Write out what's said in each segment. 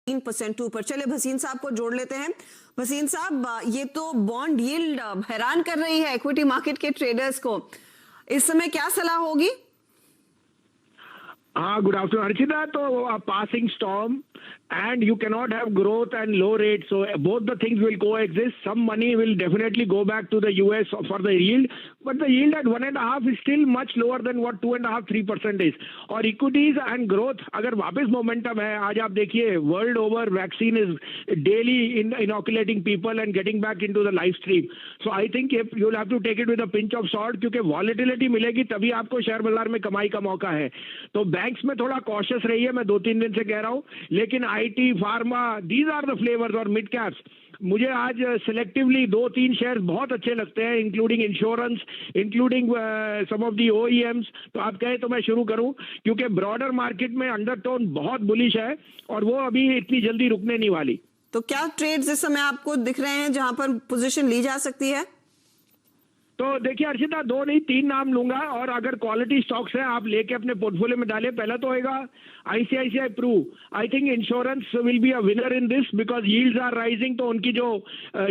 3% ऊपर। चले भसीन साहब को जोड़ लेते हैं। भसीन साहब, ये तो बॉन्ड यील्ड हैरान कर रही है इक्विटी मार्केट के ट्रेडर्स को। इस समय क्या सलाह होगी? हाँ, गुड आफ्टरनून अर्चिता। तो passing storm and you cannot have growth and low rates, so both the things will coexist. Some money will definitely go back to the US for the yield, but the yield at 1.5 is still much lower than what 2.5-3% is. और equities and growth अगर वापस momentum है, आज आप देखिए world over vaccine is daily inoculating people and getting back into the live stream. So I think if you'll have to take it with a pinch of salt, क्योंकि volatility मिलेगी तभी आपको शेयर बाजार में कमाई का मौका है। तो बैंक्स में थोड़ा कॉशियस रहिए, मैं 2-3 दिन से कह रहा हूँ, लेकिन IT, pharma, these are the flavours और मिड कैप्स। मुझे आज सिलेक्टिवली 2-3 शेयर्स बहुत अच्छे लगते हैं, including insurance, including some of the OEMs. तो आप कहें तो मैं शुरू करूं, क्योंकि ब्रॉडर मार्केट में अंडरटोन बहुत बुलिश है और वो अभी इतनी जल्दी रुकने नहीं वाली। तो क्या ट्रेड्स इस समय आपको दिख रहे हैं जहां पर पोजीशन ली जा सकती है? तो देखिए अर्चिता, 2 नहीं 3 नाम लूंगा, और अगर क्वालिटी स्टॉक्स है आप लेके अपने पोर्टफोलियो में डालें। पहला तो होगा ICICI Pru. I think insurance will be a winner in this because yields are rising. तो उनकी जो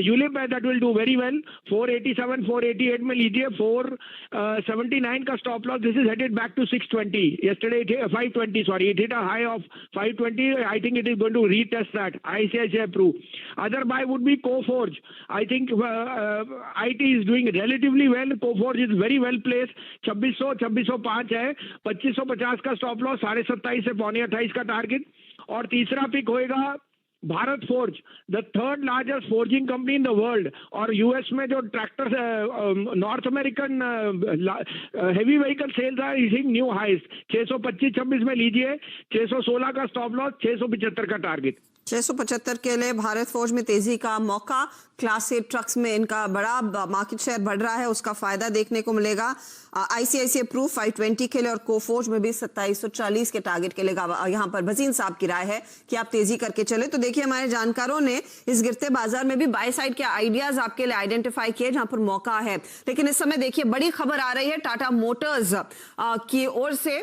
यूलिप है that will do very well. 487 488 में लीजिए, 479 का stop loss. This is headed back to 620। Yesterday 520, sorry, it hit a high of 520। I think it is going to retest that ICICI Pru. Other buy would be Coforge. I think IT is doing relatively well. Coforge is very well placed. 2600 2605 है, 2550 का stop loss, 27.5 से 28.25 का target. और तीसरा pick होएगा Bharat Forge, the third largest forging company in the world. और US में जो tractors, North American heavy vehicle sales are reaching new highs. 625-26 में लीजिए, 616 का स्टॉप लॉस, 675 का टारगेट। 675 के लिए भारत फौज में तेजी का मौका। क्लास 8 ट्रक्स में इनका बड़ा मार्केट शेयर बढ़ रहा है, उसका फायदा देखने को मिलेगा। आईसीआईसीआई प्रू 520 के लिए और कोफोर्ज में भी 2740 के टारगेट के लिए। यहाँ पर भसीन साहब की राय है कि आप तेजी करके चले। तो देखिए, हमारे जानकारों ने इस गिरते बाजार में भी बाय साइड के आइडियाज आपके लिए आइडेंटिफाई किए जहां पर मौका है। लेकिन इस समय देखिए बड़ी खबर आ रही है टाटा मोटर्स की ओर से।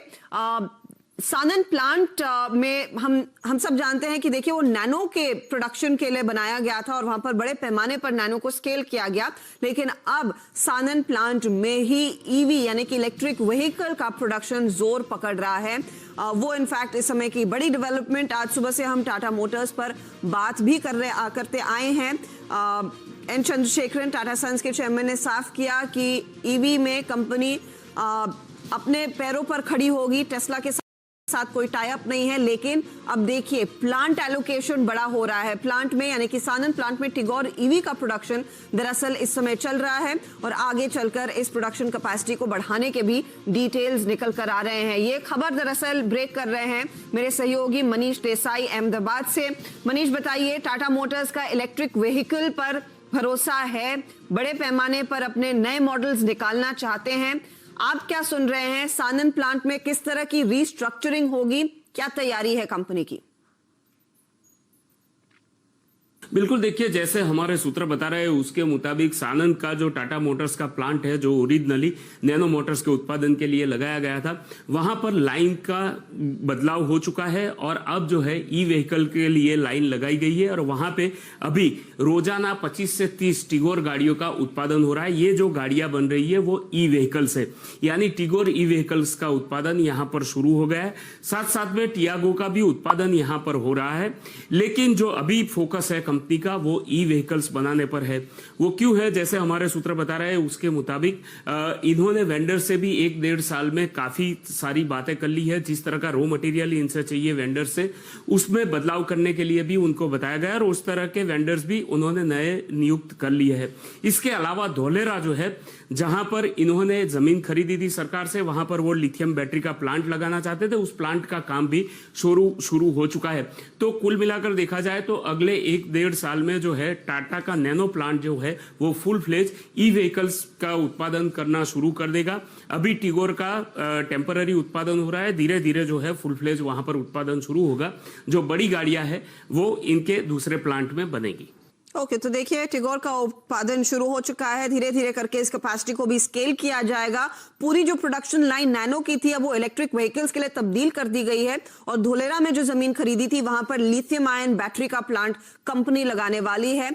सानन प्लांट में हम सब जानते हैं कि देखिए वो नैनो के प्रोडक्शन के लिए बनाया गया था और वहां पर बड़े पैमाने पर नैनो को स्केल किया गया। लेकिन अब सानन प्लांट में ही ईवी यानी कि इलेक्ट्रिक व्हीकल का प्रोडक्शन जोर पकड़ रहा है। वो इनफैक्ट इस समय की बड़ी डेवलपमेंट। आज सुबह से हम टाटा मोटर्स पर बात भी करते आए हैं। एन चंद्रशेखरन, टाटा सन्स के चेयरमैन, ने साफ किया कि ईवी में कंपनी अपने पैरों पर खड़ी होगी। टेस्ला के साथ कोई टाई अप नहीं है। लेकिन अब देखिए प्लांट एलोकेशन बड़ा हो रहा है। प्लांट में यानी कि सानन प्लांट में टिगोर ईवी का प्रोडक्शन दरअसल इस समय चल रहा है और आगे चलकर इस प्रोडक्शन कैपेसिटी को बढ़ाने के भी डिटेल्स निकल कर आ रहे हैं। ये खबर दरअसल ब्रेक कर रहे हैं मेरे सहयोगी मनीष देसाई अहमदाबाद से। मनीष, बताइए, टाटा मोटर्स का इलेक्ट्रिक व्हीकल पर भरोसा है, बड़े पैमाने पर अपने नए मॉडल्स निकालना चाहते हैं। आप क्या सुन रहे हैं? सानन प्लांट में किस तरह की रीस्ट्रक्चरिंग होगी, क्या तैयारी है कंपनी की? बिल्कुल, देखिए, जैसे हमारे सूत्र बता रहे हैं उसके मुताबिक सानन का जो टाटा मोटर्स का प्लांट है, जो ओरिजिनली नैनो मोटर्स के उत्पादन के लिए लगाया गया था, वहां पर लाइन का बदलाव हो चुका है और अब जो है ई व्हीकल के लिए लाइन लगाई गई है और वहां पे अभी रोजाना 25 से 30 टिगोर गाड़ियों का उत्पादन हो रहा है। ये जो गाड़ियां बन रही है वो ई व्हीकल्स है, यानी टिगोर ई व्हीकल्स का उत्पादन यहां पर शुरू हो गया है। साथ साथ में टियागो का भी उत्पादन यहां पर हो रहा है। लेकिन जो अभी फोकस है कंपनी का वो ई व्हीकल्स बनाने पर है। वो क्यों है? जैसे हमारे सूत्र बता रहे हैं उसके मुताबिक इन्होंने वेंडर से भी 1-1.5 साल में काफी सारी बातें कर ली है। जिस तरह का रॉ मटेरियल इनसे चाहिए वेंडर से, उसमें बदलाव करने के लिए भी उनको बताया गया और उस तरह के वेंडर्स भी उन्होंने नए नियुक्त कर लिए हैं। इसके अलावा धोलेरा जो है, जहां पर इन्होंने जमीन खरीदी थी सरकार से, वहां पर वो लिथियम बैटरी का प्लांट लगाना चाहते थे। उस प्लांट का काम भी शुरू हो चुका है। तो कुल मिलाकर देखा जाए तो अगले 1-1.5 साल में जो है टाटा का नैनो प्लांट जो है वो फुल फ्लेज ई व्हीकल्स का उत्पादन करना शुरू कर देगा। अभी टिगोर का टेम्पररी उत्पादन हो रहा है, धीरे धीरे जो है फुल फ्लेज वहां पर उत्पादन शुरू होगा। जो बड़ी गाड़ियां हैं वो इनके दूसरे प्लांट में बनेगी। ओके, तो देखिए टिगोर का उत्पादन शुरू हो चुका है, धीरे धीरे करके इस कैपेसिटी को भी स्केल किया जाएगा। पूरी जो प्रोडक्शन लाइन नैनो की थी अब वो इलेक्ट्रिक व्हीकल्स के लिए तब्दील कर दी गई है और धोलेरा में जो जमीन खरीदी थी वहां पर लिथियम आयन बैटरी का प्लांट कंपनी लगाने वाली है।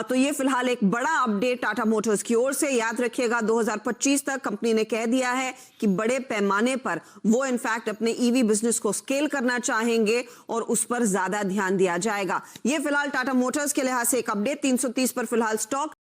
तो ये फिलहाल एक बड़ा अपडेट टाटा मोटर्स की ओर से। याद रखिएगा 2025 तक कंपनी ने कह दिया है कि बड़े पैमाने पर वो इनफैक्ट अपने ईवी बिजनेस को स्केल करना चाहेंगे और उस पर ज्यादा ध्यान दिया जाएगा। ये फिलहाल टाटा मोटर्स के लिहाज से एक अपडेट। 330 पर फिलहाल स्टॉक